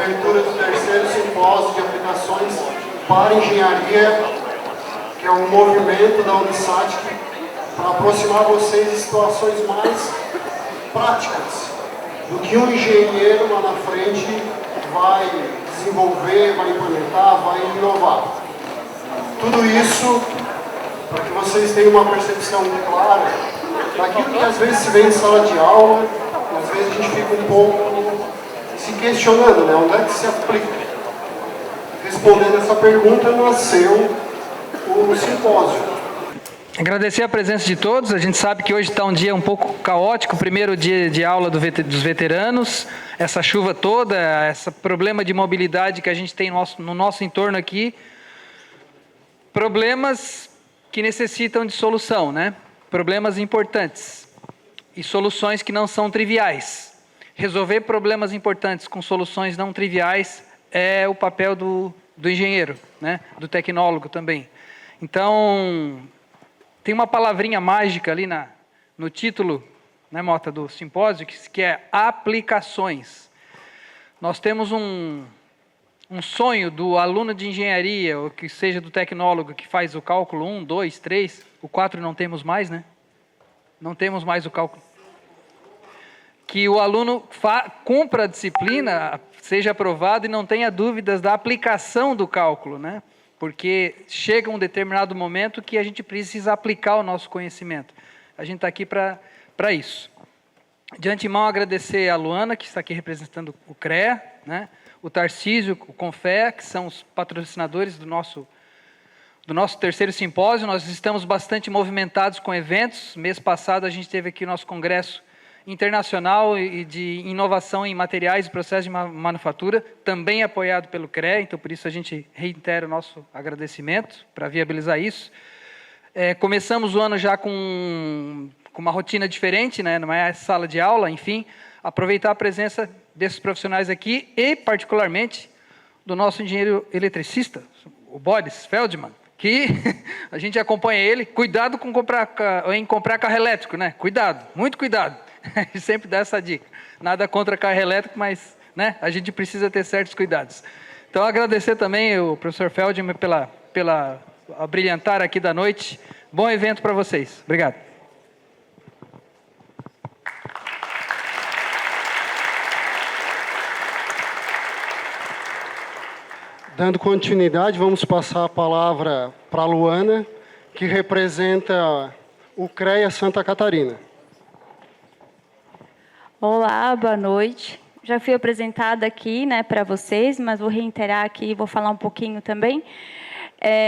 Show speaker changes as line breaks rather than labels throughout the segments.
abertura do terceiro simpósio de aplicações para engenharia, que é um movimento da Unisat para aproximar vocês de situações mais práticas do que um engenheiro lá na frente vai desenvolver, vai implementar, vai inovar. Tudo isso para que vocês tenham uma percepção clara daquilo que às vezes se vê em sala de aula, e às vezes a gente fica um pouco se questionando, né? Onde é que se aplica? Respondendo essa pergunta, nasceu o simpósio.
Agradecer a presença de todos. A gente sabe que hoje está um dia um pouco caótico, o primeiro dia de aula dos veteranos, essa chuva toda, esse problema de mobilidade que a gente tem no nosso entorno aqui, problemas que necessitam de solução, né? Problemas importantes e soluções que não são triviais. Resolver problemas importantes com soluções não triviais é o papel do engenheiro, né? Do tecnólogo também. Então, tem uma palavrinha mágica ali no título, né, Mota, do simpósio, que é aplicações. Nós temos um sonho do aluno de engenharia, ou que seja do tecnólogo que faz o cálculo 1, 2, 3, o 4 não temos mais, né? Não temos mais o cálculo. Que o aluno cumpra a disciplina, seja aprovado e não tenha dúvidas da aplicação do cálculo, né? Porque chega um determinado momento que a gente precisa aplicar o nosso conhecimento. A gente está aqui para isso. De antemão, agradecer a Luana, que está aqui representando o CREA, né? O Tarcísio, o Confé, que são os patrocinadores do nosso terceiro simpósio. Nós estamos bastante movimentados com eventos. Mês passado, a gente teve aqui o nosso congresso internacional e de inovação em materiais e processos de manufatura, também apoiado pelo CREA, então por isso a gente reitera o nosso agradecimento para viabilizar isso. Começamos o ano já com uma rotina diferente, né? Não é sala de aula, enfim, aproveitar a presença desses profissionais aqui e, particularmente, do nosso engenheiro eletricista, o Boris Feldman, que a gente acompanha ele. Cuidado em comprar carro elétrico, né? Cuidado, muito cuidado. Sempre dá essa dica. Nada contra carro elétrico, mas, né, a gente precisa ter certos cuidados. Então, agradecer também o professor Feldman pela brilhantar aqui da noite. Bom evento para vocês. Obrigado.
Dando continuidade, vamos passar a palavra para a Luana, que representa o CREA Santa Catarina.
Olá, boa noite. Já fui apresentada aqui, né, para vocês, mas vou reiterar aqui e vou falar um pouquinho também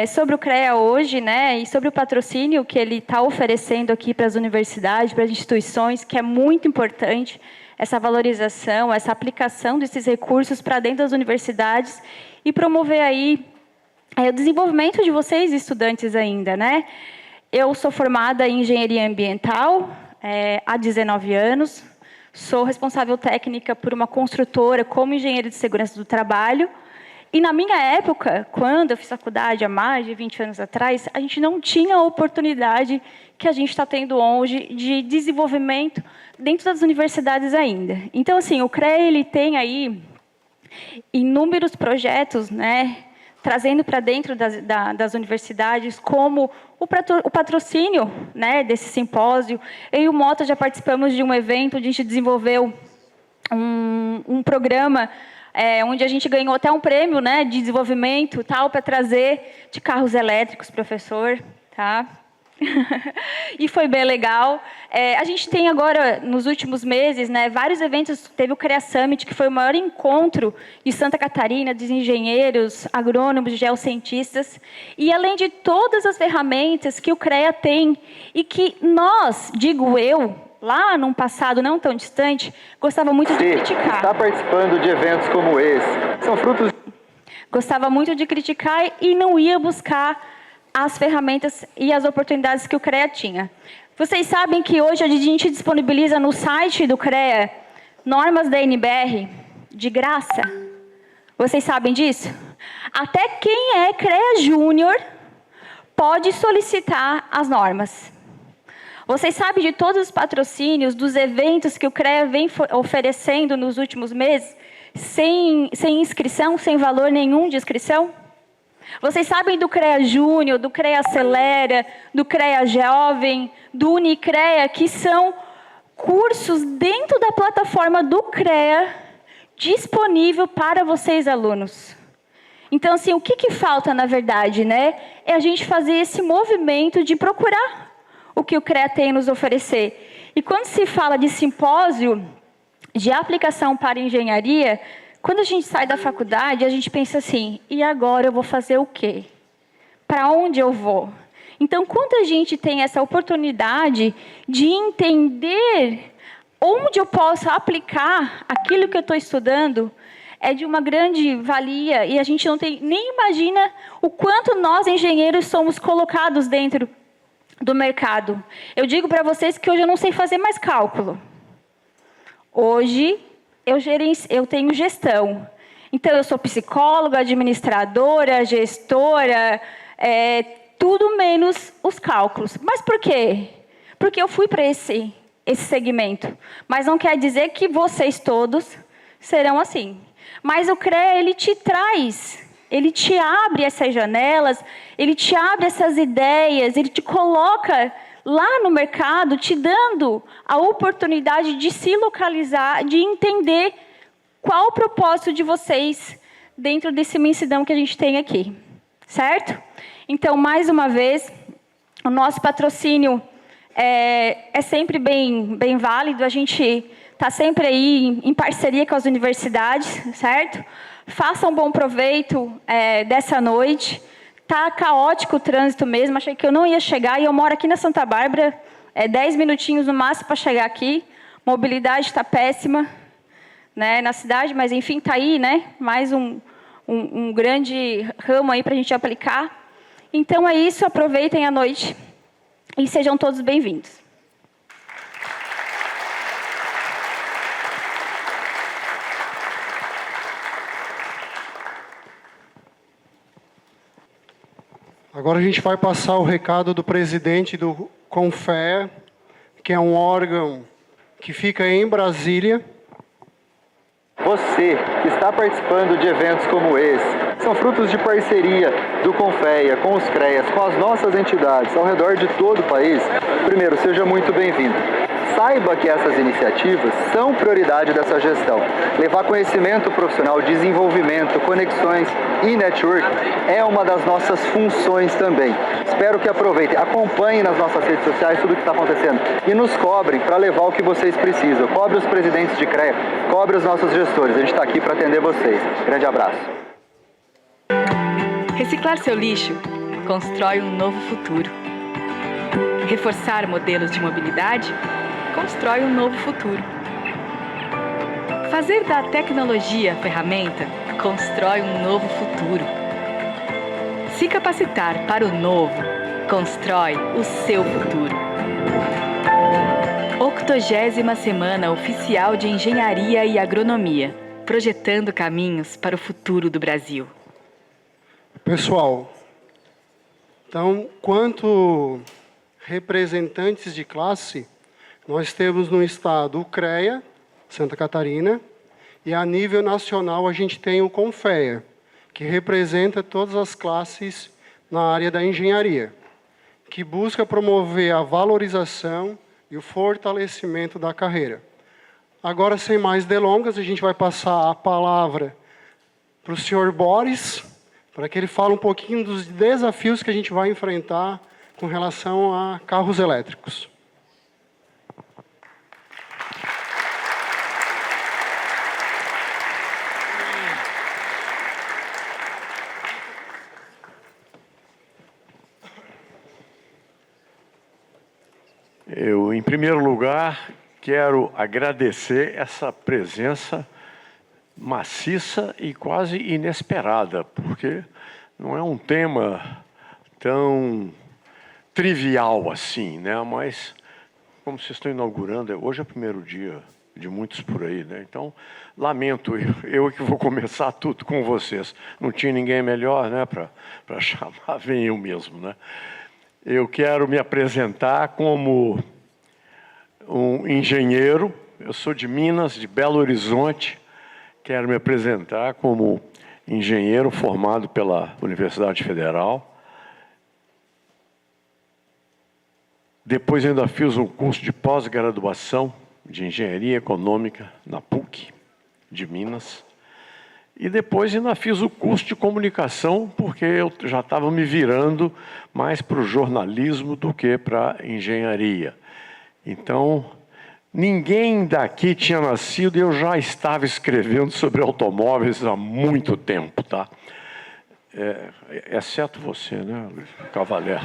sobre o CREA hoje, né, e sobre o patrocínio que ele está oferecendo aqui para as universidades, para as instituições, que é muito importante essa valorização, essa aplicação desses recursos para dentro das universidades e promover aí o desenvolvimento de vocês, estudantes ainda, né? Eu sou formada em engenharia ambiental há 19 anos. Sou responsável técnica por uma construtora como engenheira de segurança do trabalho. E, na minha época, quando eu fiz faculdade, há mais de 20 anos atrás, a gente não tinha a oportunidade que a gente está tendo hoje de desenvolvimento dentro das universidades ainda. Então, assim, o CREA ele tem aí inúmeros projetos, né, trazendo para dentro das universidades, como o patrocínio, né, desse simpósio. Eu e o Mota já participamos de um evento onde a gente desenvolveu um programa onde a gente ganhou até um prêmio, né, de desenvolvimento tal, para trazer de carros elétricos, professor. Tá? E foi bem legal. A gente tem agora, nos últimos meses, né, vários eventos. Teve o CREA Summit, que foi o maior encontro de Santa Catarina, dos engenheiros, agrônomos, geocientistas. E além de todas as ferramentas que o CREA tem, e que nós, digo eu, lá num passado não tão distante, gostava muito de criticar.
Está participando de eventos como esse. São frutos...
Gostava muito de criticar e não ia buscar as ferramentas e as oportunidades que o CREA tinha. Vocês sabem que hoje a gente disponibiliza no site do CREA normas da NBR de graça? Vocês sabem disso? Até quem é CREA Júnior pode solicitar as normas. Vocês sabem de todos os patrocínios, dos eventos que o CREA vem oferecendo nos últimos meses? sem inscrição, sem valor nenhum de inscrição? Vocês sabem do CREA Júnior, do CREA Acelera, do CREA Jovem, do Unicrea, que são cursos dentro da plataforma do CREA disponível para vocês, alunos. Então, assim, o que falta, na verdade, né? É a gente fazer esse movimento de procurar o que o CREA tem a nos oferecer. E quando se fala de simpósio de aplicação para engenharia, quando a gente sai da faculdade, a gente pensa assim, e agora eu vou fazer o quê? Para onde eu vou? Então, quando a gente tem essa oportunidade de entender onde eu posso aplicar aquilo que eu estou estudando, é de uma grande valia, e a gente não tem, nem imagina o quanto nós, engenheiros, somos colocados dentro do mercado. Eu digo para vocês que hoje eu não sei fazer mais cálculo. Hoje, eu tenho gestão. Então, eu sou psicóloga, administradora, gestora, tudo menos os cálculos. Mas por quê? Porque eu fui para esse segmento. Mas não quer dizer que vocês todos serão assim. Mas o CREA, ele te traz, ele te abre essas janelas, ele te abre essas ideias, ele te coloca lá no mercado, te dando a oportunidade de se localizar, de entender qual o propósito de vocês dentro dessa imensidão que a gente tem aqui, certo? Então, mais uma vez, o nosso patrocínio é sempre bem válido, a gente está sempre aí em parceria com as universidades, certo? Façam um bom proveito dessa noite. Está caótico o trânsito mesmo, achei que eu não ia chegar, e eu moro aqui na Santa Bárbara, 10 minutinhos no máximo para chegar aqui, mobilidade está péssima, né, na cidade, mas enfim, está aí, né, mais um grande ramo aí para a gente aplicar. Então é isso, aproveitem a noite e sejam todos bem-vindos.
Agora a gente vai passar o recado do presidente do CONFEA, que é um órgão que fica em Brasília.
Você que está participando de eventos como esse, são frutos de parceria do CONFEA, com os CREAs, com as nossas entidades ao redor de todo o país. Primeiro, seja muito bem-vindo. Saiba que essas iniciativas são prioridade dessa gestão. Levar conhecimento profissional, desenvolvimento, conexões e network é uma das nossas funções também. Espero que aproveitem, acompanhem nas nossas redes sociais tudo o que está acontecendo e nos cobrem para levar o que vocês precisam. Cobre os presidentes de CREA, cobre os nossos gestores. A gente está aqui para atender vocês. Grande abraço.
Reciclar seu lixo constrói um novo futuro. Reforçar modelos de mobilidade constrói um novo futuro. Fazer da tecnologia ferramenta constrói um novo futuro. Se capacitar para o novo constrói o seu futuro. 80ª Semana Oficial de Engenharia e Agronomia, projetando caminhos para o futuro do Brasil.
Pessoal, então, quanto representantes de classe, nós temos no estado o CREA, Santa Catarina, e a nível nacional a gente tem o CONFEA, que representa todas as classes na área da engenharia, que busca promover a valorização e o fortalecimento da carreira. Agora, sem mais delongas, a gente vai passar a palavra para o senhor Boris, para que ele fale um pouquinho dos desafios que a gente vai enfrentar com relação a carros elétricos.
Eu, em primeiro lugar, quero agradecer essa presença maciça e quase inesperada, porque não é um tema tão trivial assim, né? Mas, como vocês estão inaugurando, hoje é o primeiro dia de muitos por aí, né? Então, lamento, eu que vou começar tudo com vocês. Não tinha ninguém melhor, né, para chamar, vem eu mesmo, né? Eu quero me apresentar como um engenheiro. Eu sou de Minas, de Belo Horizonte, Quero me apresentar como engenheiro formado pela Universidade Federal. Depois ainda fiz um curso de pós-graduação de Engenharia Econômica na PUC de Minas. E depois ainda fiz o curso de comunicação, porque eu já estava me virando mais para o jornalismo do que para a engenharia. Então, ninguém daqui tinha nascido e eu já estava escrevendo sobre automóveis há muito tempo, tá? Exceto você, né, Cavalier?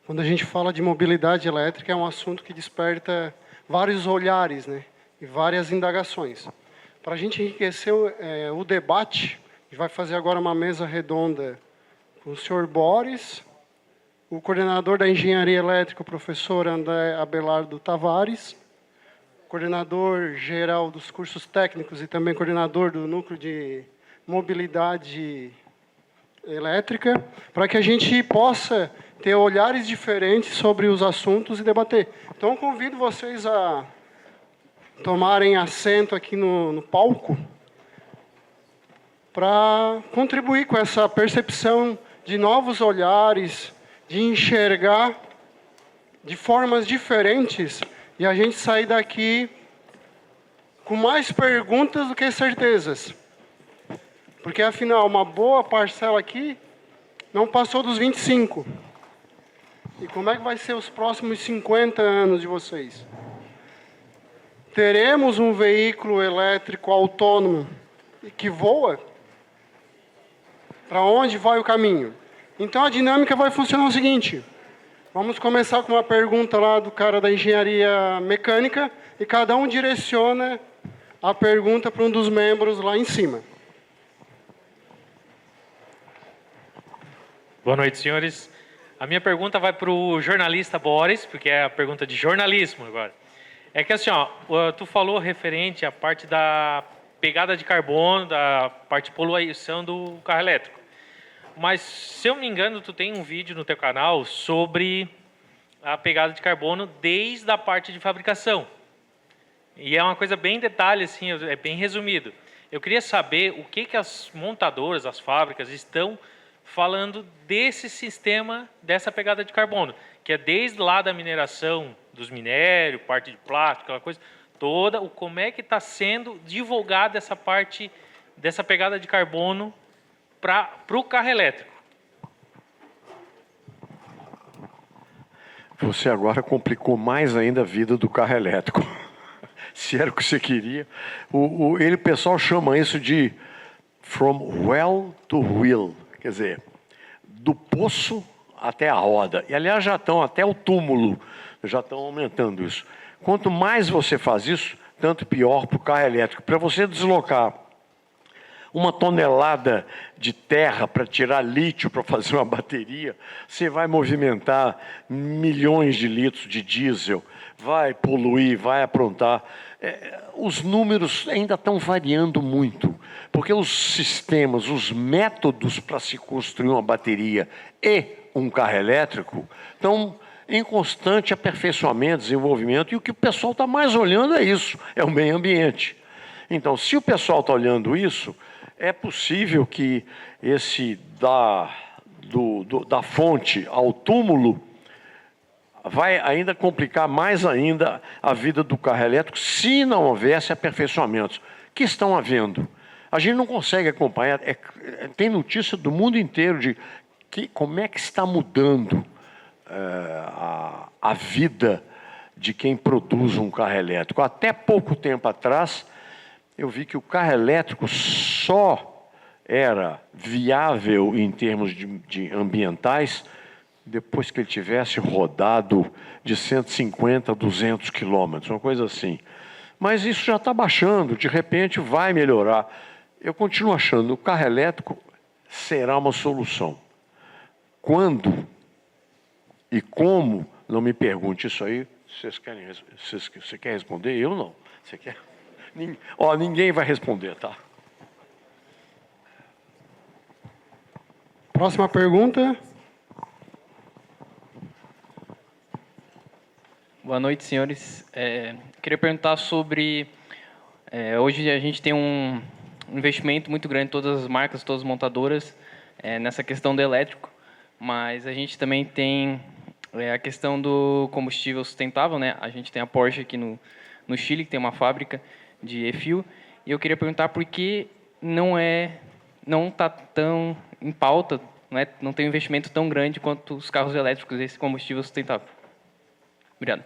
Quando a gente fala de mobilidade elétrica, é um assunto que desperta vários olhares, né, e várias indagações. Para a gente enriquecer o debate, a gente vai fazer agora uma mesa redonda com o senhor Boris, o coordenador da Engenharia Elétrica, o professor André Abelardo Tavares, coordenador geral dos cursos técnicos e também coordenador do Núcleo de Mobilidade Elétrica, para que a gente possa ter olhares diferentes sobre os assuntos e debater. Então, convido vocês a tomarem assento aqui no palco para contribuir com essa percepção de novos olhares, de enxergar de formas diferentes e a gente sair daqui com mais perguntas do que certezas. Porque, afinal, uma boa parcela aqui não passou dos 25. E como é que vai ser os próximos 50 anos de vocês? Teremos um veículo elétrico autônomo que voa? Para onde vai o caminho? Então a dinâmica vai funcionar o seguinte. Vamos começar com uma pergunta lá do cara da engenharia mecânica e cada um direciona a pergunta para um dos membros lá em cima.
Boa noite, senhores. A minha pergunta vai para o jornalista Boris, porque é a pergunta de jornalismo agora. É que assim, tu falou referente à parte da pegada de carbono, da parte de poluição do carro elétrico. Mas, se eu não me engano, tu tem um vídeo no teu canal sobre a pegada de carbono desde a parte de fabricação. E é uma coisa bem em detalhe, assim, é bem resumido. Eu queria saber o que as montadoras, as fábricas estão falando desse sistema, dessa pegada de carbono, que é desde lá da mineração dos minérios, parte de plástico, aquela coisa toda, como é que está sendo divulgada essa parte dessa pegada de carbono para o carro elétrico.
Você agora complicou mais ainda a vida do carro elétrico. Se era o que você queria. O pessoal chama isso de from well to wheel. Quer dizer, do poço até a roda. E, aliás, já estão até o túmulo, já estão aumentando isso. Quanto mais você faz isso, tanto pior para o carro elétrico. Para você deslocar 1 tonelada de terra para tirar lítio para fazer uma bateria, você vai movimentar milhões de litros de diesel, vai poluir, vai aprontar. Os números ainda estão variando muito, porque os sistemas, os métodos para se construir uma bateria e um carro elétrico estão em constante aperfeiçoamento, desenvolvimento, e o que o pessoal está mais olhando é isso, é o meio ambiente. Então, se o pessoal está olhando isso, é possível que esse da fonte ao túmulo vai ainda complicar mais ainda a vida do carro elétrico se não houvesse aperfeiçoamentos, que estão havendo. A gente não consegue acompanhar, tem notícia do mundo inteiro de como é que está mudando a vida de quem produz um carro elétrico. Até pouco tempo atrás, eu vi que o carro elétrico só era viável em termos de ambientais depois que ele tivesse rodado de 150 a 200 quilômetros, uma coisa assim. Mas isso já está baixando, de repente vai melhorar. Eu continuo achando que o carro elétrico será uma solução. Quando e como, não me pergunte isso aí, você quer responder? Eu não. Você quer? Ninguém vai responder, tá?
Próxima pergunta.
Boa noite, senhores. Queria perguntar sobre... hoje a gente tem um investimento muito grande, todas as marcas, todas as montadoras, nessa questão do elétrico, mas a gente também tem a questão do combustível sustentável, né? A gente tem a Porsche aqui no Chile, que tem uma fábrica de e-fuel, e eu queria perguntar por que não está tão em pauta, não tem um investimento tão grande quanto os carros elétricos, esse combustível sustentável. Obrigado.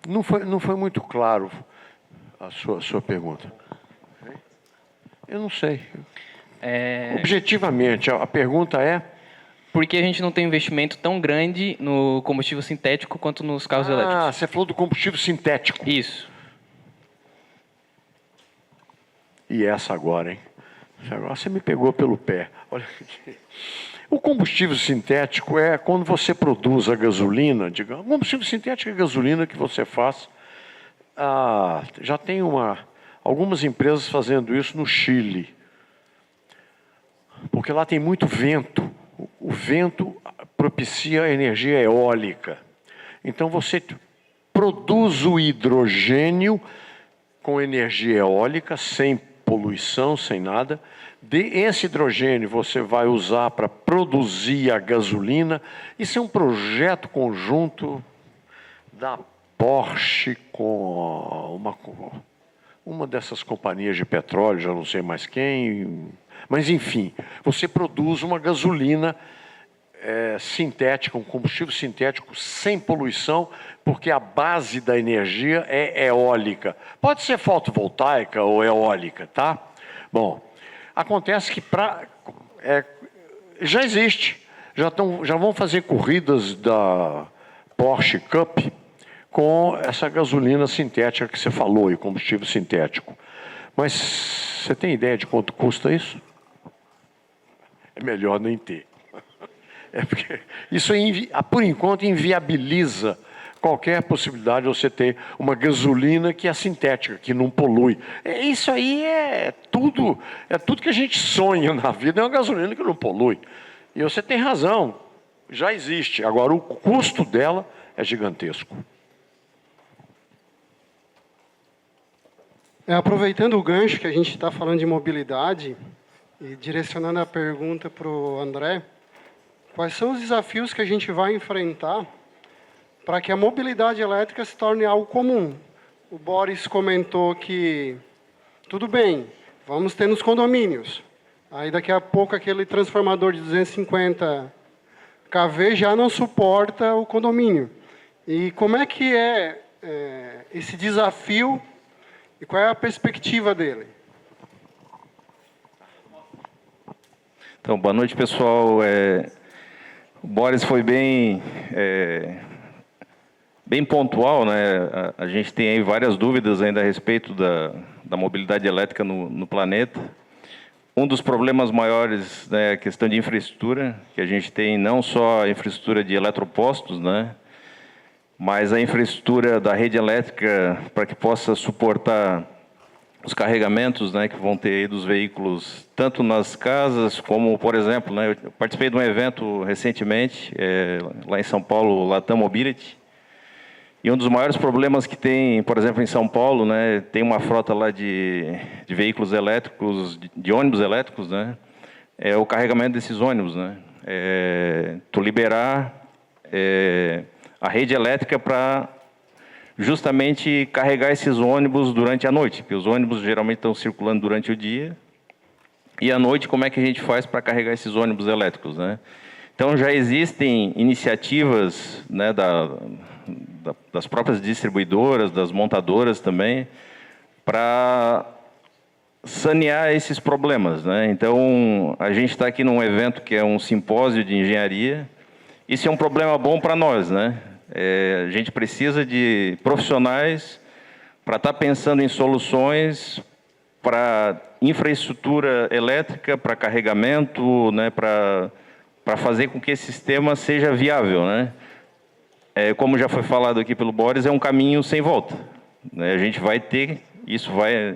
Não foi muito claro a sua pergunta. Eu não sei. Objetivamente, a pergunta é...
Por que a gente não tem um investimento tão grande no combustível sintético quanto nos carros elétricos?
Ah, você falou do combustível sintético.
Isso.
E essa agora, hein? Agora você me pegou pelo pé. Olha aqui. O combustível sintético é quando você produz a gasolina, digamos, o combustível sintético é a gasolina que você faz. Já tem algumas empresas fazendo isso no Chile, porque lá tem muito vento. O vento propicia a energia eólica. Então você produz o hidrogênio com energia eólica, sem poluição, sem nada. Esse hidrogênio você vai usar para produzir a gasolina. Isso é um projeto conjunto da Porsche com uma dessas companhias de petróleo, já não sei mais quem. Mas, enfim, você produz uma gasolina sintética, um combustível sintético sem poluição, porque a base da energia é eólica. Pode ser fotovoltaica ou eólica, tá? Bom, acontece que já existe, já vão fazer corridas da Porsche Cup com essa gasolina sintética que você falou, e combustível sintético. Mas você tem ideia de quanto custa isso? É melhor nem ter. Porque isso, por enquanto, inviabiliza qualquer possibilidade de você ter uma gasolina que é sintética, que não polui. Isso aí é tudo que a gente sonha na vida, é uma gasolina que não polui. E você tem razão, já existe. Agora, o custo dela é gigantesco.
Aproveitando o gancho que a gente está falando de mobilidade, e direcionando a pergunta para o André, quais são os desafios que a gente vai enfrentar para que a mobilidade elétrica se torne algo comum? O Boris comentou que, tudo bem, vamos ter nos condomínios. Aí daqui a pouco aquele transformador de 250 kV já não suporta o condomínio. E como é que é esse desafio e qual é a perspectiva dele?
Então, boa noite, pessoal. O Boris foi bem pontual, né? A gente tem aí várias dúvidas ainda a respeito da mobilidade elétrica no planeta. Um dos problemas maiores, né, é a questão de infraestrutura, que a gente tem não só a infraestrutura de eletropostos, né, mas a infraestrutura da rede elétrica para que possa suportar os carregamentos, né, que vão ter aí dos veículos, tanto nas casas como, por exemplo, né, eu participei de um evento recentemente, lá em São Paulo, Latam Mobility, e um dos maiores problemas que tem, por exemplo, em São Paulo, né, tem uma frota lá de veículos elétricos, de ônibus elétricos, né, é o carregamento desses ônibus, né, tu liberar a rede elétrica para justamente carregar esses ônibus durante a noite, porque os ônibus geralmente estão circulando durante o dia, e à noite como é que a gente faz para carregar esses ônibus elétricos, né? Então já existem iniciativas, né, das próprias distribuidoras, das montadoras também, para sanear esses problemas, né? Então a gente está aqui num evento que é um simpósio de engenharia. Isso é um problema bom para nós, né? A gente precisa de profissionais para estar pensando em soluções para infraestrutura elétrica, para carregamento, né, para fazer com que esse sistema seja viável, né? Como já foi falado aqui pelo Boris, é um caminho sem volta. né? A gente vai ter, isso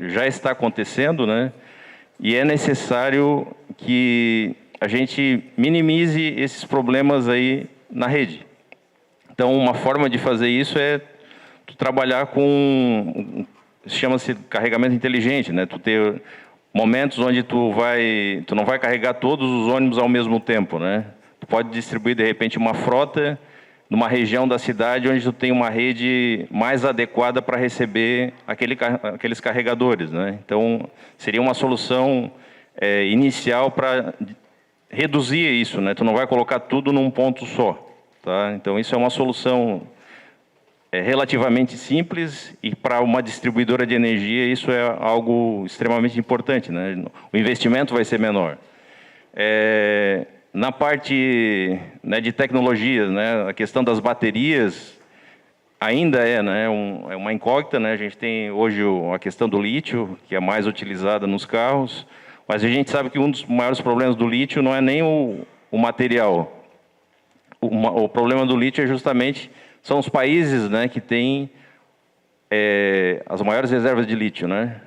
já está acontecendo, né? E é necessário que a gente minimize esses problemas aí na rede. Então, uma forma de fazer isso é tu trabalhar com, chama-se carregamento inteligente, né? Tu ter momentos onde tu não vai carregar todos os ônibus ao mesmo tempo, né? Tu pode distribuir, de repente, uma frota numa região da cidade onde tu tem uma rede mais adequada para receber aqueles carregadores, né? Então, seria uma solução inicial para reduzir isso, né? Tu não vai colocar tudo num ponto só, tá? Então, isso é uma solução relativamente simples e para uma distribuidora de energia isso é algo extremamente importante, né? O investimento vai ser menor. Na parte, né, de tecnologias, né, a questão das baterias ainda né, é uma incógnita, né? A gente tem hoje a questão do lítio, que é mais utilizada nos carros, mas a gente sabe que um dos maiores problemas do lítio não é nem o material. O problema do lítio é justamente são os países, né, que têm as maiores reservas de lítio, né?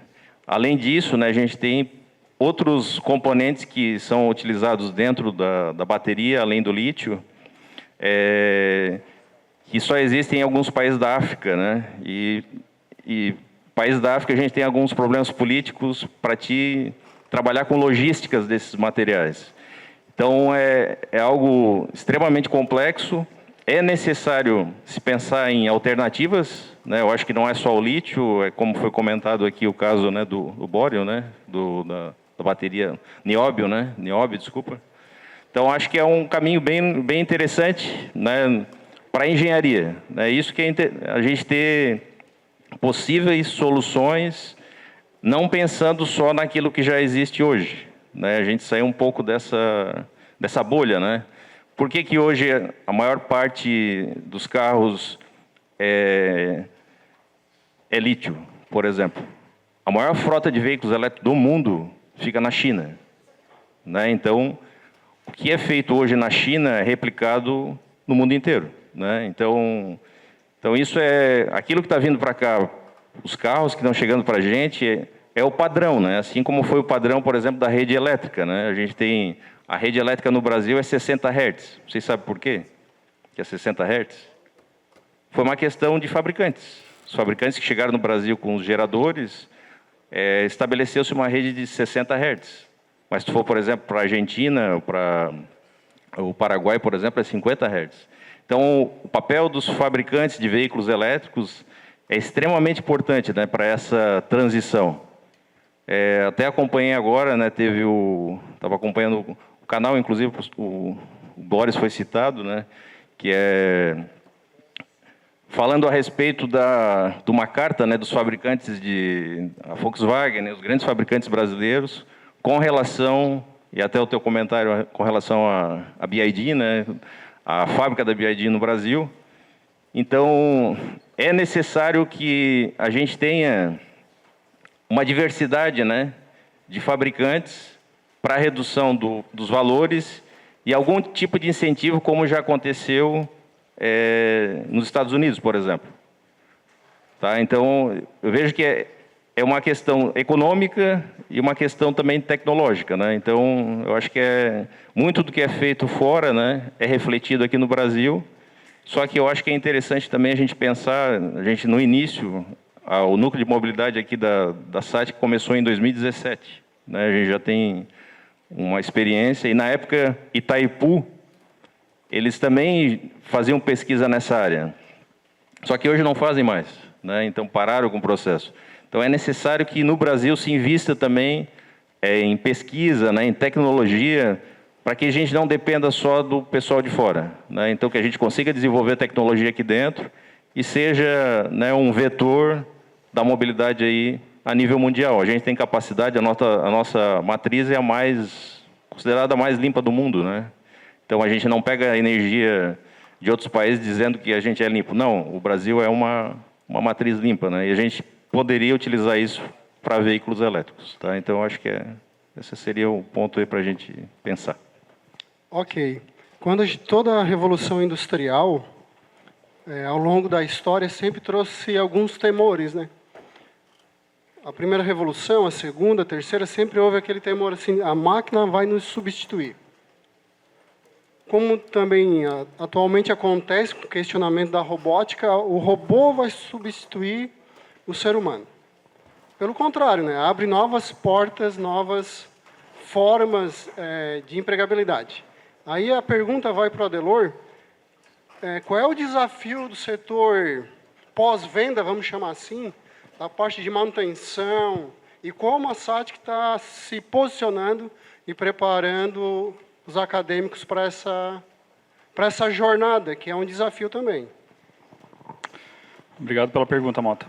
Além disso, né, a gente tem outros componentes que são utilizados dentro da bateria, além do lítio, que só existem em alguns países da África, né? E países da África a gente tem alguns problemas políticos para trabalhar com logísticas desses materiais. Então, é algo extremamente complexo. É necessário se pensar em alternativas, né? Eu acho que não é só o lítio, como foi comentado aqui o caso, né, do bório, né, da bateria nióbio, né, desculpa. Então, acho que é um caminho bem interessante, né, para a engenharia. É isso que a gente ter possíveis soluções, não pensando só naquilo que já existe hoje, né? A gente sair um pouco dessa bolha, né? Por que hoje a maior parte dos carros é lítio, por exemplo? A maior frota de veículos elétricos do mundo fica na China, né? Então, o que é feito hoje na China é replicado no mundo inteiro, né? Então isso aquilo que está vindo para cá, os carros que estão chegando para a gente é o padrão, né? Assim como foi o padrão, por exemplo, da rede elétrica, né? A gente tem a rede elétrica no Brasil é 60 Hz. Vocês sabem por quê que é 60 Hz? Foi uma questão de fabricantes. Os fabricantes que chegaram no Brasil com os geradores, estabeleceu-se uma rede de 60 Hz. Mas se for, por exemplo, para a Argentina, para o Paraguai, por exemplo, é 50 Hz. Então, o papel dos fabricantes de veículos elétricos é extremamente importante, né, para essa transição. Até acompanhei agora, né, estava acompanhando o canal, inclusive o Boris foi citado, né, que falando a respeito de uma carta, né, dos fabricantes a Volkswagen, né, os grandes fabricantes brasileiros, com relação, e até o teu comentário com relação à BYD, né, a fábrica da BYD no Brasil. Então, é necessário que a gente tenha uma diversidade, né, de fabricantes para a redução dos valores e algum tipo de incentivo, como já aconteceu nos Estados Unidos, por exemplo. Tá? Então, eu vejo que é uma questão econômica e uma questão também tecnológica, né? Então, eu acho que muito do que é feito fora, né, é refletido aqui no Brasil. Só que eu acho que é interessante também a gente pensar, no início, o núcleo de mobilidade aqui da SAT começou em 2017. Né? A gente já tem uma experiência, e na época, Itaipu, eles também faziam pesquisa nessa área. Só que hoje não fazem mais, né? Então pararam com o processo. Então é necessário que no Brasil se invista também em pesquisa, né, em tecnologia, para que a gente não dependa só do pessoal de fora, né? Então que a gente consiga desenvolver tecnologia aqui dentro e seja, né, um vetor da mobilidade aí a nível mundial. A gente tem capacidade, a nossa matriz é considerada a mais limpa do mundo, né? Então a gente não pega energia de outros países dizendo que a gente é limpo. Não, o Brasil é uma matriz limpa, né? E a gente poderia utilizar isso para veículos elétricos, tá? Então acho que esse seria o ponto aí para a gente pensar.
Ok. Quando toda a revolução industrial, ao longo da história, sempre trouxe alguns temores, né? A primeira revolução, a segunda, a terceira, sempre houve aquele temor assim, a máquina vai nos substituir. Como também atualmente acontece com o questionamento da robótica, o robô vai substituir o ser humano. Pelo contrário, né? Abre novas portas, novas formas de empregabilidade. Aí a pergunta vai para o Adelor, qual é o desafio do setor pós-venda, vamos chamar assim, da parte de manutenção, e como a SATIC está se posicionando e preparando os acadêmicos para essa jornada, que é um desafio também.
Obrigado pela pergunta, Mota.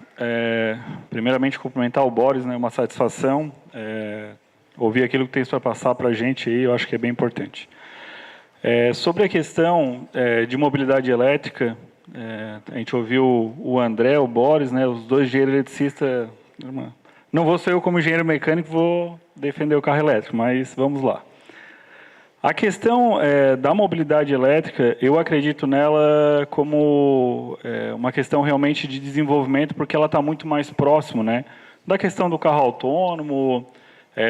Primeiramente, cumprimentar o Boris, né, uma satisfação. Ouvir aquilo que tem para passar para a gente aí, eu acho que é bem importante. Sobre a questão de mobilidade elétrica, a gente ouviu o André, o Boris, né, os dois engenheiros eletricistas. Não vou ser eu como engenheiro mecânico, vou defender o carro elétrico, mas vamos lá. A questão da mobilidade elétrica, eu acredito nela como uma questão realmente de desenvolvimento, porque ela está muito mais próximo, né, da questão do carro autônomo,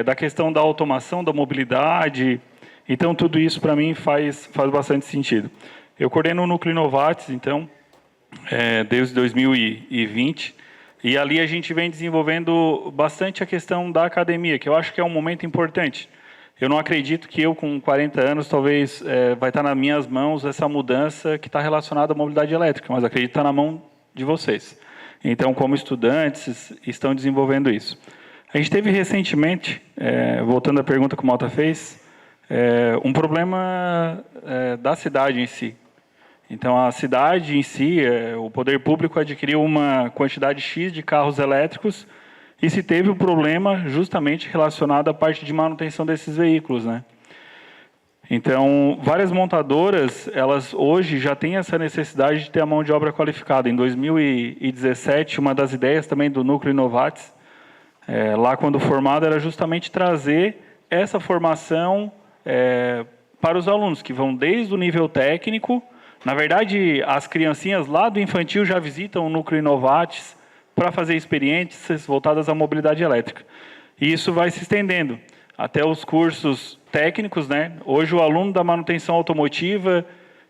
da questão da automação da mobilidade. Então, tudo isso, para mim, faz bastante sentido. Eu coordeno o Núcleo Inovatis, então, desde 2020, e ali a gente vem desenvolvendo bastante a questão da academia, que eu acho que é um momento importante. Eu não acredito que eu, com 40 anos, talvez vai estar nas minhas mãos essa mudança que está relacionada à mobilidade elétrica, mas acredito que está na mão de vocês. Então, como estudantes, estão desenvolvendo isso. A gente teve recentemente, voltando à pergunta que o Malta fez, um problema da cidade em si. Então, a cidade em si, o poder público adquiriu uma quantidade X de carros elétricos e se teve um problema justamente relacionado à parte de manutenção desses veículos, né? Então, várias montadoras, elas hoje já têm essa necessidade de ter a mão de obra qualificada. Em 2017, uma das ideias também do Núcleo Inovatis, lá quando formado, era justamente trazer essa formação para os alunos, que vão desde o nível técnico. Na verdade, as criancinhas lá do infantil já visitam o Núcleo Inovatis para fazer experiências voltadas à mobilidade elétrica. E isso vai se estendendo até os cursos técnicos, né? Hoje, o aluno da manutenção automotiva,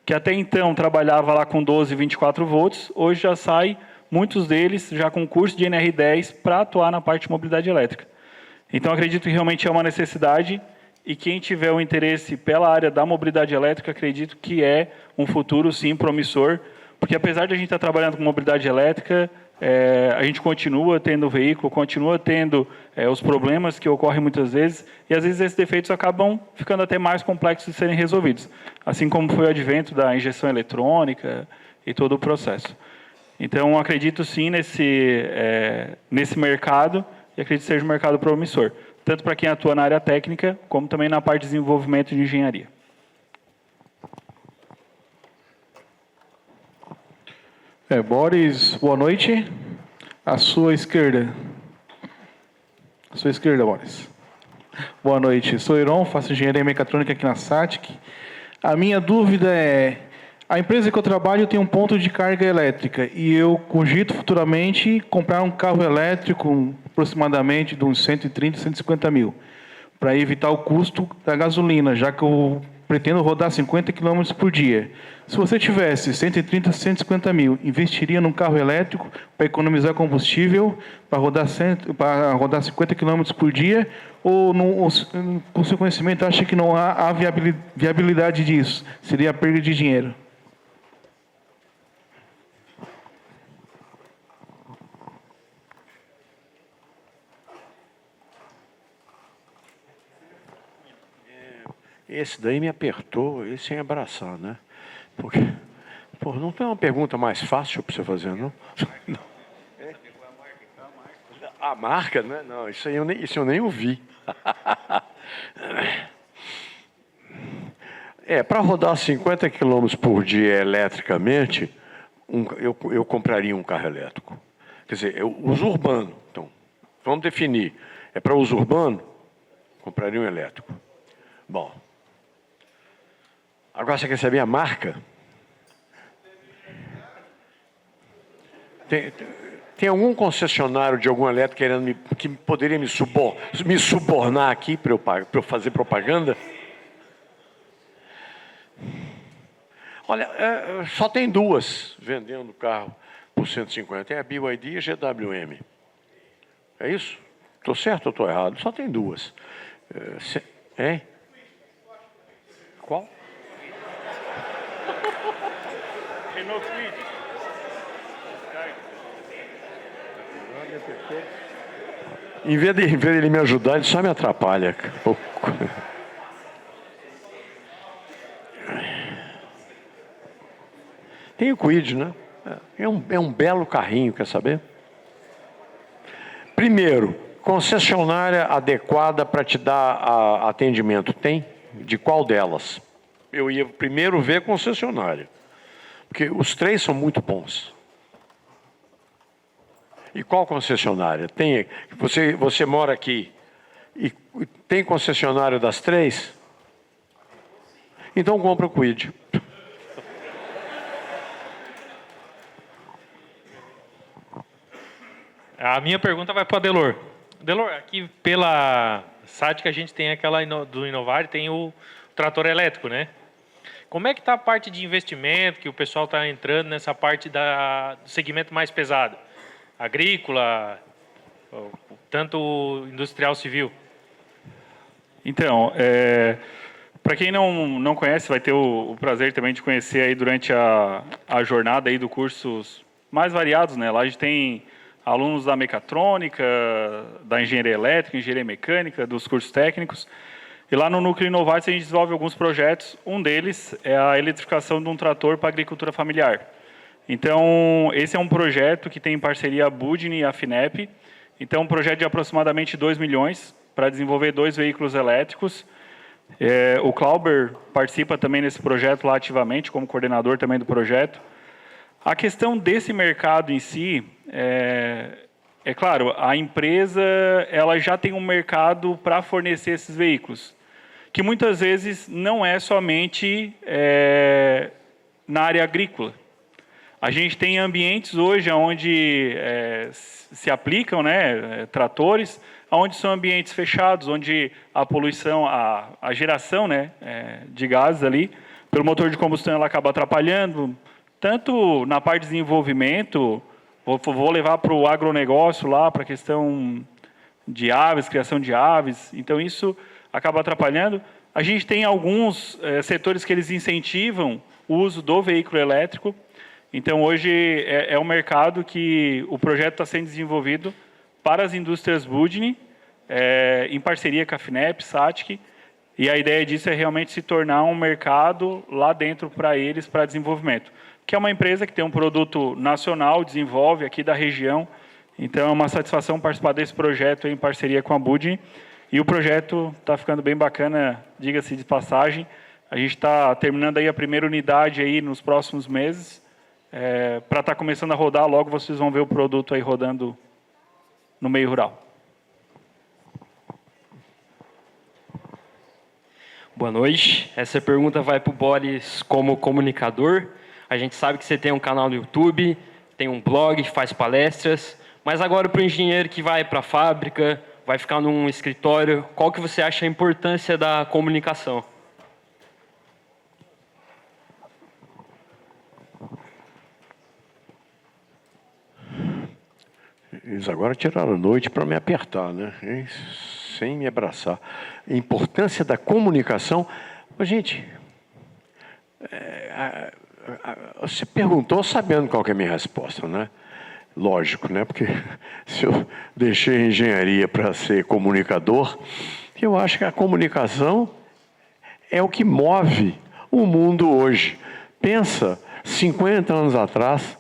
que até então trabalhava lá com 12, 24 volts, hoje já sai, muitos deles, já com curso de NR10 para atuar na parte de mobilidade elétrica. Então, acredito que realmente é uma necessidade. E quem tiver o interesse pela área da mobilidade elétrica, acredito que é um futuro, sim, promissor, porque apesar de a gente estar trabalhando com mobilidade elétrica, a gente continua tendo veículo, continua tendo os problemas que ocorrem muitas vezes, e às vezes esses defeitos acabam ficando até mais complexos de serem resolvidos, assim como foi o advento da injeção eletrônica e todo o processo. Então, acredito sim nesse mercado, e acredito que seja um mercado promissor, tanto para quem atua na área técnica, como também na parte de desenvolvimento de engenharia.
Boris, boa noite. À sua esquerda. À sua esquerda, Boris. Boa noite. Sou Heron, faço engenharia mecatrônica aqui na SATIC. A minha dúvida é, a empresa que eu trabalho tem um ponto de carga elétrica e eu cogito futuramente comprar um carro elétrico aproximadamente de uns 130, 150 mil, para evitar o custo da gasolina, já que eu pretendo rodar 50 km por dia. Se você tivesse 130, 150 mil, investiria num carro elétrico para economizar combustível, para rodar 50 km por dia, ou, com seu conhecimento, acha que não há viabilidade disso? Seria a perda de dinheiro?
Esse daí me apertou, esse sem abraçar, né? Porque, não tem uma pergunta mais fácil para você fazer, não? Não. A marca, né? Não, isso eu nem ouvi. Para rodar 50 km por dia eletricamente, eu compraria um carro elétrico. Quer dizer, uso urbano. Então, vamos definir. É para uso urbano? Compraria um elétrico. Bom. Agora você quer saber a marca? Tem algum concessionário de algum elétrico querendo que poderia me subornar aqui para eu fazer propaganda? Olha, só tem duas vendendo carro por 150. É a BYD e a GWM. É isso? Estou certo ou estou errado? Só tem duas. Hein? Qual?
Renault Kwid.
Em vez de ele me ajudar, ele só me atrapalha. Tem o Kwid, né? É um belo carrinho, quer saber? Primeiro, concessionária adequada para te dar atendimento. Tem? De qual delas? Eu ia primeiro ver concessionária. Porque os três são muito bons. E qual concessionária? Tem, você mora aqui e tem concessionário das três? Então compra o Kwid.
A minha pergunta vai para o Adelor. Adelor, aqui pela SAT que a gente tem aquela do Inovar, tem o trator elétrico, né? Como é que está a parte de investimento, que o pessoal está entrando nessa parte do segmento mais pesado? Agrícola, tanto industrial civil?
Então, para quem não conhece, vai ter o prazer também de conhecer aí durante a jornada aí do cursos mais variados, né? Lá a gente tem alunos da mecatrônica, da engenharia elétrica, engenharia mecânica, dos cursos técnicos. E lá no Núcleo Inovatis a gente desenvolve alguns projetos. Um deles é a eletrificação de um trator para agricultura familiar. Então, esse é um projeto que tem em parceria a Budni e a FINEP. Então, um projeto de aproximadamente 2 milhões para desenvolver 2 veículos elétricos. O Clauber participa também nesse projeto lá ativamente, como coordenador também do projeto. A questão desse mercado em si, é claro, a empresa ela já tem um mercado para fornecer esses veículos, que muitas vezes não é somente na área agrícola. A gente tem ambientes hoje onde se aplicam, né, tratores, onde são ambientes fechados, onde a poluição, a geração, né, de gases ali, pelo motor de combustão, ela acaba atrapalhando, tanto na parte de desenvolvimento, vou levar para o agronegócio lá, para a questão de aves, criação de aves, então isso acaba atrapalhando. A gente tem alguns setores que eles incentivam o uso do veículo elétrico. Então, hoje é um mercado que o projeto está sendo desenvolvido para as indústrias Budni, em parceria com a FINEP, SATIC, e a ideia disso é realmente se tornar um mercado lá dentro para eles, para desenvolvimento. Que é uma empresa que tem um produto nacional, desenvolve aqui da região, então é uma satisfação participar desse projeto em parceria com a Budni, e o projeto está ficando bem bacana, diga-se de passagem. A gente está terminando aí a primeira unidade aí nos próximos meses, para estar começando a rodar, logo vocês vão ver o produto aí rodando no meio rural.
Boa noite. Essa pergunta vai para o Boris como comunicador. A gente sabe que você tem um canal no YouTube, tem um blog, faz palestras, mas agora para o engenheiro que vai para a fábrica, vai ficar num escritório, qual que você acha a importância da comunicação?
Eles agora tiraram a noite para me apertar, né? Sem me abraçar. A importância da comunicação. Gente, você perguntou sabendo qual que é a minha resposta, né? Lógico, né? Porque se eu deixei a engenharia para ser comunicador, eu acho que a comunicação é o que move o mundo hoje. Pensa, 50 anos atrás,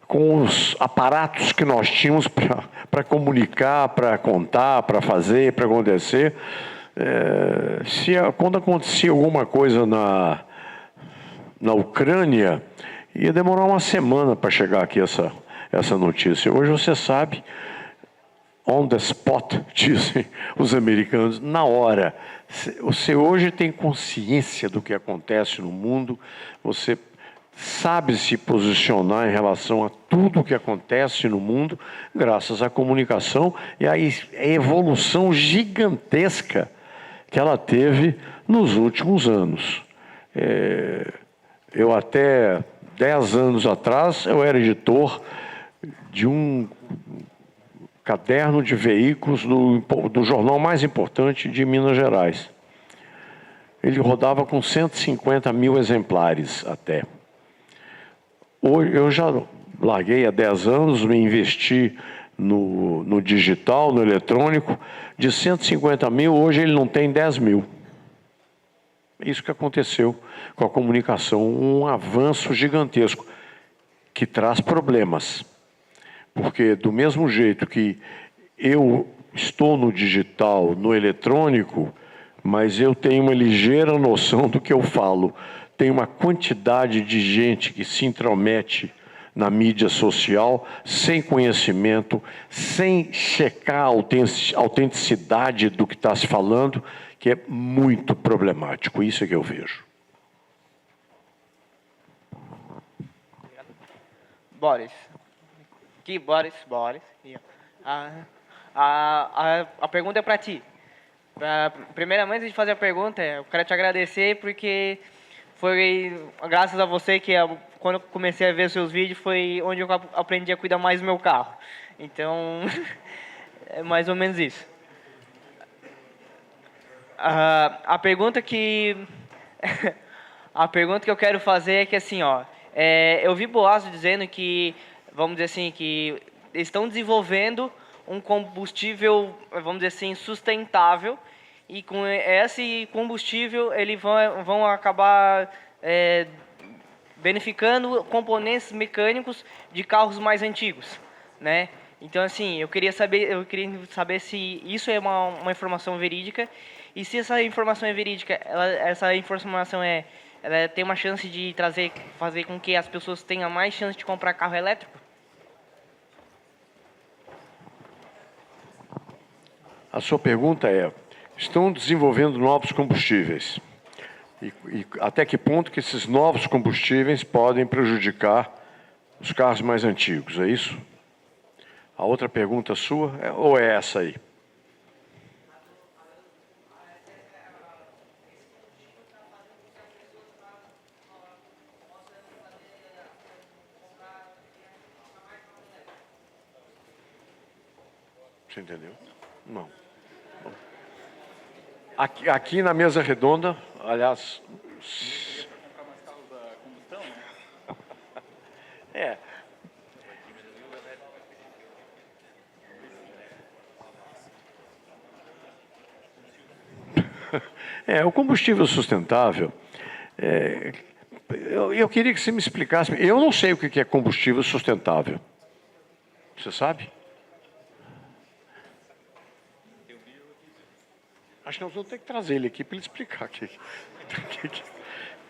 com os aparatos que nós tínhamos para comunicar, para contar, para fazer, para acontecer. Quando acontecia alguma coisa na Ucrânia, ia demorar uma semana para chegar aqui essa notícia. Hoje você sabe, on the spot, dizem os americanos, na hora. Você hoje tem consciência do que acontece no mundo, você sabe se posicionar em relação a tudo o que acontece no mundo, graças à comunicação e à evolução gigantesca que ela teve nos últimos anos. Eu até 10 anos atrás, eu era editor de um caderno de veículos do jornal mais importante de Minas Gerais. Ele rodava com 150 mil exemplares até. Hoje, eu já larguei há 10 anos, me investi no digital, no eletrônico. De 150 mil, hoje ele não tem 10 mil. Isso que aconteceu com a comunicação, um avanço gigantesco, que traz problemas. Porque do mesmo jeito que eu estou no digital, no eletrônico, mas eu tenho uma ligeira noção do que eu falo. Tem uma quantidade de gente que se intromete na mídia social, sem conhecimento, sem checar a autenticidade do que está se falando, que é muito problemático. Isso é que eu vejo.
Boris. Aqui, Boris. A pergunta é para ti. Primeiramente, antes de fazer a pergunta, eu quero te agradecer porque foi graças a você que quando eu comecei a ver seus vídeos foi onde eu aprendi a cuidar mais do meu carro. Então, é mais ou menos isso. A pergunta que eu quero fazer é que assim, eu vi boatos dizendo que, vamos dizer assim, que estão desenvolvendo um combustível, vamos dizer assim, sustentável, e com esse combustível eles vão acabar beneficiando componentes mecânicos de carros mais antigos, né? Então, assim, eu queria saber se isso é uma informação verídica, e se essa informação é verídica, essa informação ela tem uma chance de fazer com que as pessoas tenham mais chance de comprar carro elétrico?
A sua pergunta é: estão desenvolvendo novos combustíveis? E até que ponto que esses novos combustíveis podem prejudicar os carros mais antigos, é isso? A outra pergunta sua ou é essa aí? Você entendeu? Não. Aqui na mesa redonda, aliás... o combustível sustentável, eu queria que você me explicasse. Eu não sei o que é combustível sustentável. Você sabe? Acho que nós vamos ter que trazer ele aqui para ele explicar aqui.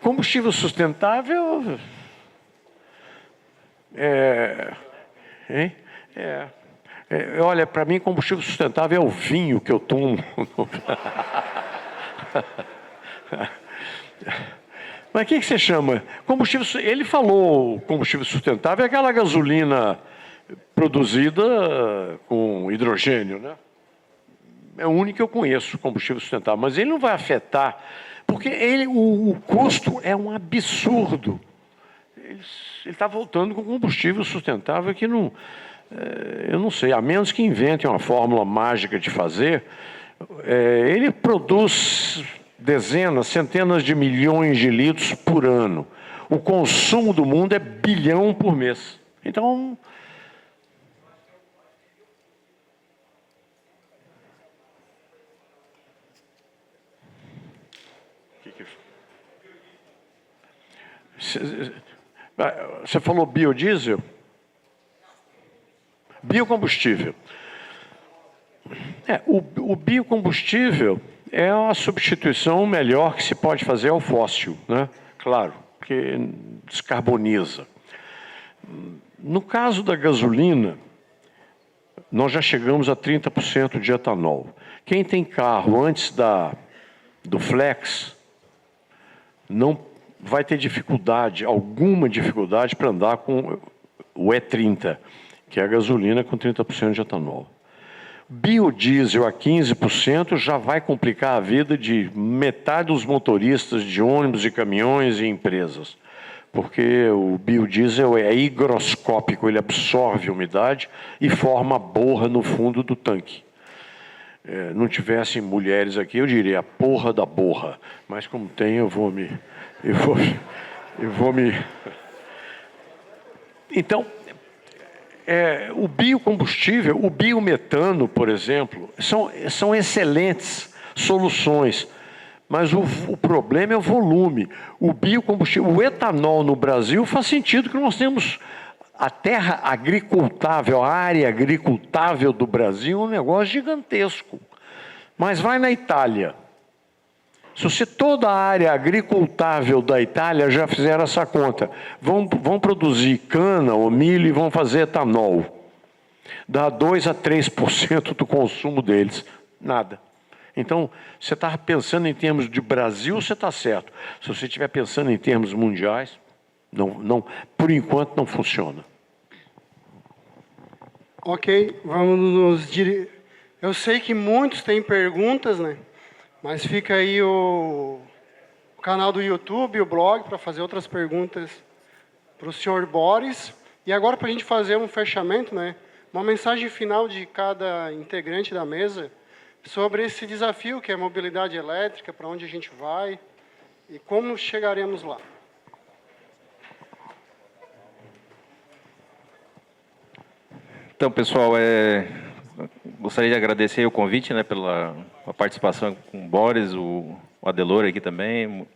Combustível sustentável... olha, para mim, combustível sustentável é o vinho que eu tomo. Mas o que você chama? Combustível... Ele falou combustível sustentável é aquela gasolina produzida com hidrogênio, né? É o único que eu conheço, combustível sustentável. Mas ele não vai afetar, porque o custo é um absurdo. Ele está voltando com combustível sustentável que não... eu não sei, a menos que inventem uma fórmula mágica de fazer, ele produz dezenas, centenas de milhões de litros por ano. O consumo do mundo é bilhão por mês. Então... Você falou biodiesel? Biocombustível. O biocombustível é a substituição melhor que se pode fazer ao fóssil, né? Claro, porque descarboniza. No caso da gasolina, nós já chegamos a 30% de etanol. Quem tem carro antes do flex vai ter dificuldade, alguma dificuldade para andar com o E30, que é a gasolina com 30% de etanol. Biodiesel a 15% já vai complicar a vida de metade dos motoristas de ônibus e caminhões e empresas, porque o biodiesel é higroscópico, ele absorve a umidade e forma borra no fundo do tanque. Não tivessem mulheres aqui, eu diria a porra da borra, mas como tem, eu vou me... Então, o biocombustível, o biometano, por exemplo, são excelentes soluções, mas o problema é o volume. O biocombustível, o etanol no Brasil faz sentido que nós temos a terra agricultável, a área agricultável do Brasil é um negócio gigantesco. Mas vai na Itália. Se você toda a área agricultável da Itália já fizeram essa conta, vão produzir cana ou milho e vão fazer etanol. Dá 2 a 3% do consumo deles. Nada. Então, você está pensando em termos de Brasil, você está certo. Se você estiver pensando em termos mundiais, não, por enquanto não funciona.
Ok, vamos nos dirigir. Eu sei que muitos têm perguntas, né? Mas fica aí o canal do YouTube, o blog, para fazer outras perguntas para o senhor Boris. E agora, para a gente fazer um fechamento, né? Uma mensagem final de cada integrante da mesa sobre esse desafio que é a mobilidade elétrica, para onde a gente vai e como chegaremos lá.
Então, pessoal, gostaria de agradecer o convite, né, pela participação com o Boris, o Adelor aqui também.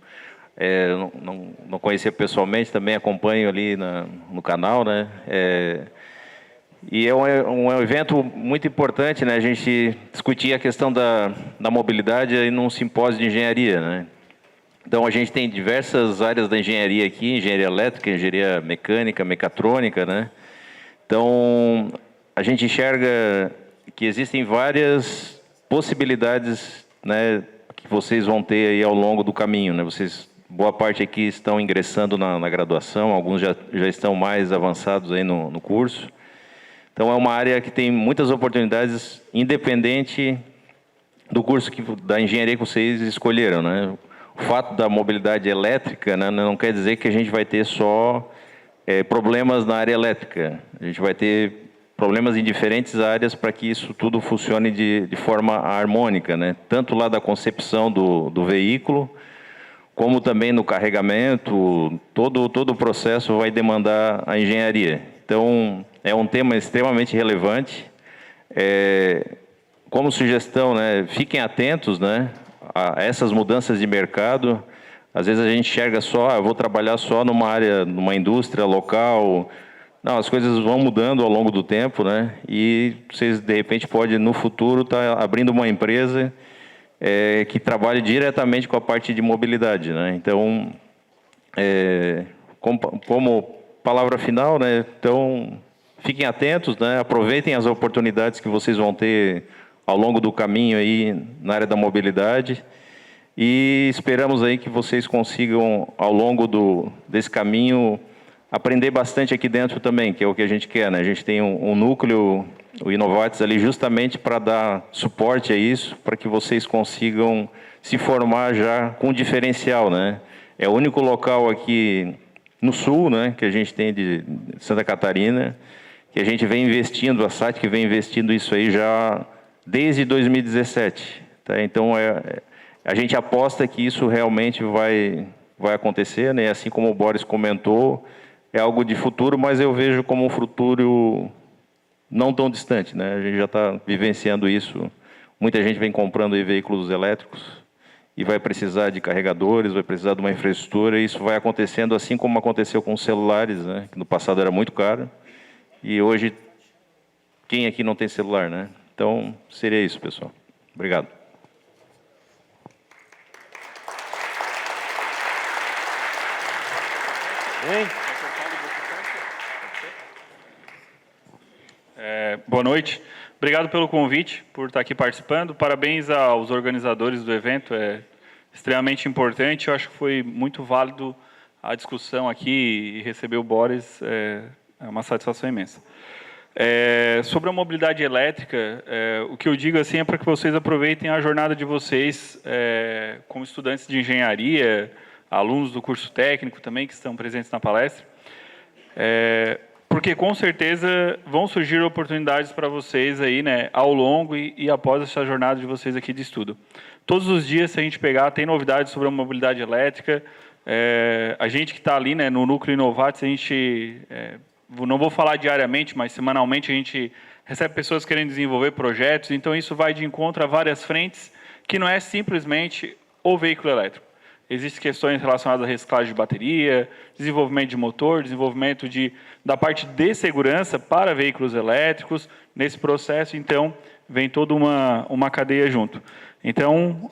Não conhecia pessoalmente, também acompanho ali no canal, né? E é um evento muito importante, né? A gente discutir a questão da mobilidade aí num simpósio de engenharia, né? Então, a gente tem diversas áreas da engenharia aqui, engenharia elétrica, engenharia mecânica, mecatrônica, né? Então, a gente enxerga que existem várias possibilidades, né, que vocês vão ter aí ao longo do caminho, né? Boa parte aqui estão ingressando na graduação, alguns já estão mais avançados aí no curso. Então, é uma área que tem muitas oportunidades, independente do curso da engenharia que vocês escolheram, né? O fato da mobilidade elétrica, né, não quer dizer que a gente vai ter só problemas na área elétrica. A gente vai ter problemas em diferentes áreas para que isso tudo funcione de forma harmônica, né? Tanto lá da concepção do veículo, como também no carregamento, todo o processo vai demandar a engenharia. Então, é um tema extremamente relevante. Como sugestão, né, fiquem atentos, né, a essas mudanças de mercado. Às vezes a gente enxerga só, eu vou trabalhar só numa área, numa indústria local. Não, as coisas vão mudando ao longo do tempo, né? E vocês, de repente, podem, no futuro, estar abrindo uma empresa que trabalhe diretamente com a parte de mobilidade, né? Então, como palavra final, né? Então, fiquem atentos, né? Aproveitem as oportunidades que vocês vão ter ao longo do caminho aí na área da mobilidade. E esperamos aí que vocês consigam, ao longo desse caminho, aprender bastante aqui dentro também, que é o que a gente quer, né? A gente tem um núcleo, o Inovatis, ali justamente para dar suporte a isso, para que vocês consigam se formar já com diferencial, né? É o único local aqui no sul, né, que a gente tem de Santa Catarina, que a gente vem investindo, a SAT que vem investindo isso aí já desde 2017. Tá? Então, a gente aposta que isso realmente vai acontecer, né? Assim como o Boris comentou, é algo de futuro, mas eu vejo como um futuro não tão distante, né? A gente já está vivenciando isso. Muita gente vem comprando aí veículos elétricos e vai precisar de carregadores, vai precisar de uma infraestrutura, e isso vai acontecendo assim como aconteceu com os celulares, né? Que no passado era muito caro, e hoje, quem aqui não tem celular, né? Então, seria isso, pessoal. Obrigado.
Boa noite. Obrigado pelo convite, por estar aqui participando. Parabéns aos organizadores do evento. É extremamente importante. Eu acho que foi muito válido a discussão aqui e receber o Boris é uma satisfação imensa. Sobre a mobilidade elétrica, o que eu digo assim é para que vocês aproveitem a jornada de vocês como estudantes de engenharia, alunos do curso técnico também que estão presentes na palestra, porque com certeza vão surgir oportunidades para vocês aí, né, ao longo e após essa jornada de vocês aqui de estudo. Todos os dias, se a gente pegar, tem novidades sobre a mobilidade elétrica. A gente que está ali, né, no Núcleo Inovatis, a gente, não vou falar diariamente, mas semanalmente a gente recebe pessoas querendo desenvolver projetos, então isso vai de encontro a várias frentes, que não é simplesmente o veículo elétrico. Existem questões relacionadas à reciclagem de bateria, desenvolvimento de motor, desenvolvimento da parte de segurança para veículos elétricos. Nesse processo, então, vem toda uma cadeia junto. Então,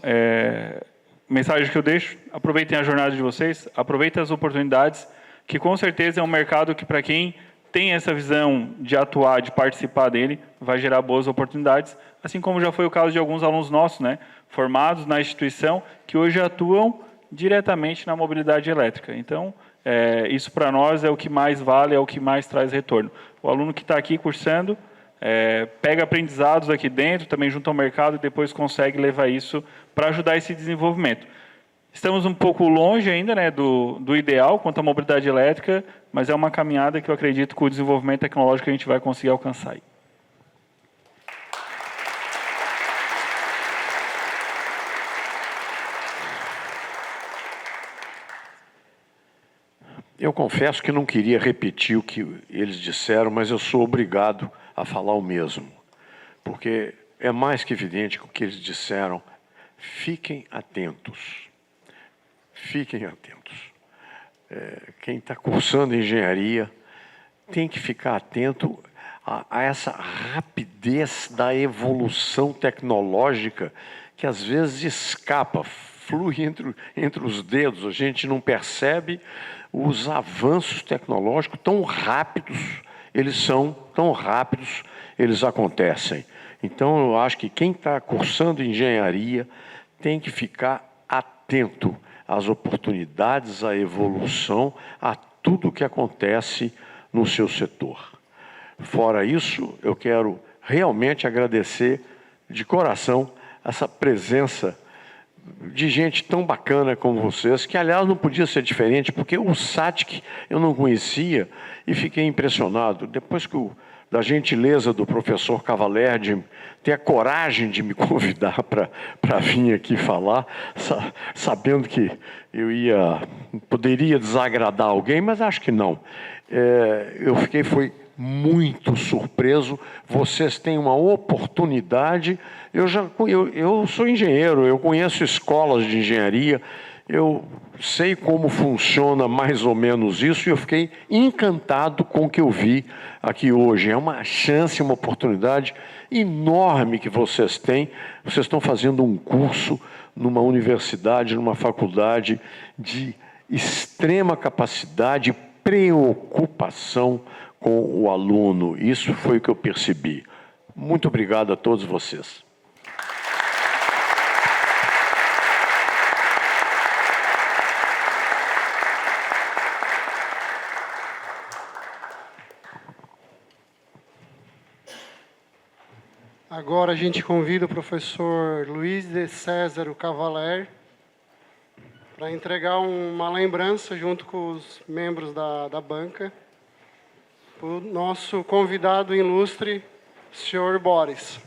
mensagem que eu deixo, aproveitem a jornada de vocês, aproveitem as oportunidades, que com certeza é um mercado que, para quem tem essa visão de atuar, de participar dele, vai gerar boas oportunidades, assim como já foi o caso de alguns alunos nossos, né, formados na instituição, que hoje atuam diretamente na mobilidade elétrica. Então, isso para nós é o que mais vale, é o que mais traz retorno. O aluno que está aqui cursando, pega aprendizados aqui dentro, também junto ao mercado e depois consegue levar isso para ajudar esse desenvolvimento. Estamos um pouco longe ainda, né, do ideal quanto à mobilidade elétrica, mas é uma caminhada que eu acredito que com o desenvolvimento tecnológico a gente vai conseguir alcançar.
Eu confesso que não queria repetir o que eles disseram, mas eu sou obrigado a falar o mesmo, porque é mais que evidente que o que eles disseram. Fiquem atentos. Fiquem atentos. Quem está cursando engenharia tem que ficar atento a essa rapidez da evolução tecnológica que às vezes escapa, flui entre os dedos. A gente não percebe os avanços tecnológicos tão rápidos, eles acontecem. Então, eu acho que quem está cursando engenharia tem que ficar atento às oportunidades, à evolução, a tudo que acontece no seu setor. Fora isso, eu quero realmente agradecer de coração essa presença de gente tão bacana como vocês, que, aliás, não podia ser diferente, porque o SATIC eu não conhecia e fiquei impressionado. Depois da gentileza do professor Cavaler de ter a coragem de me convidar para vir aqui falar, sabendo que eu poderia desagradar alguém, mas acho que não. Fui muito surpreso. Vocês têm uma oportunidade. Eu sou engenheiro, eu conheço escolas de engenharia, eu sei como funciona mais ou menos isso e eu fiquei encantado com o que eu vi aqui hoje. É uma chance, uma oportunidade enorme que vocês têm. Vocês estão fazendo um curso numa universidade, numa faculdade de extrema capacidade e preocupação com o aluno. Isso foi o que eu percebi. Muito obrigado a todos vocês.
Agora a gente convida o professor Luiz de César Cavaler para entregar uma lembrança junto com os membros da banca, o nosso convidado ilustre, senhor Boris.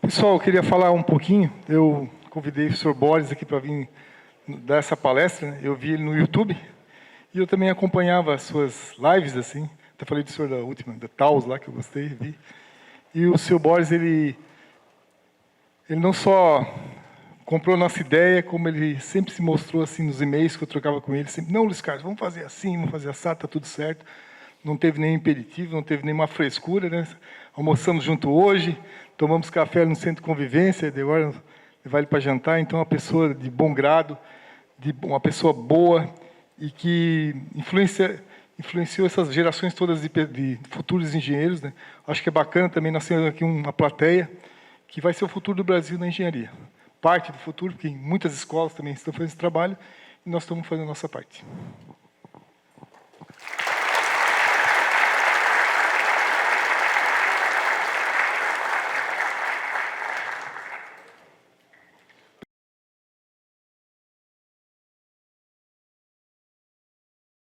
Pessoal, eu queria falar um pouquinho. Eu convidei o Sr. Boris aqui para vir dar essa palestra. Eu vi ele no YouTube e eu também acompanhava as suas lives, assim. Até falei do senhor da última, da Taos lá, que eu gostei, vi. E o Sr. Boris, ele não só comprou a nossa ideia, como ele sempre se mostrou assim nos e-mails que eu trocava com ele, sempre, não, Luiz Carlos, vamos fazer assim, vamos fazer assado, está tudo certo. não teve nenhum impeditivo, não teve nenhuma frescura, né? Almoçamos junto hoje, tomamos café no centro de convivência, de agora levar ele para jantar. Então, uma pessoa de bom grado, uma pessoa boa e que influenciou essas gerações todas de futuros engenheiros, né? Acho que é bacana também nós temos aqui uma plateia que vai ser o futuro do Brasil na engenharia. Parte do futuro, porque muitas escolas também estão fazendo esse trabalho, e nós estamos fazendo a nossa parte.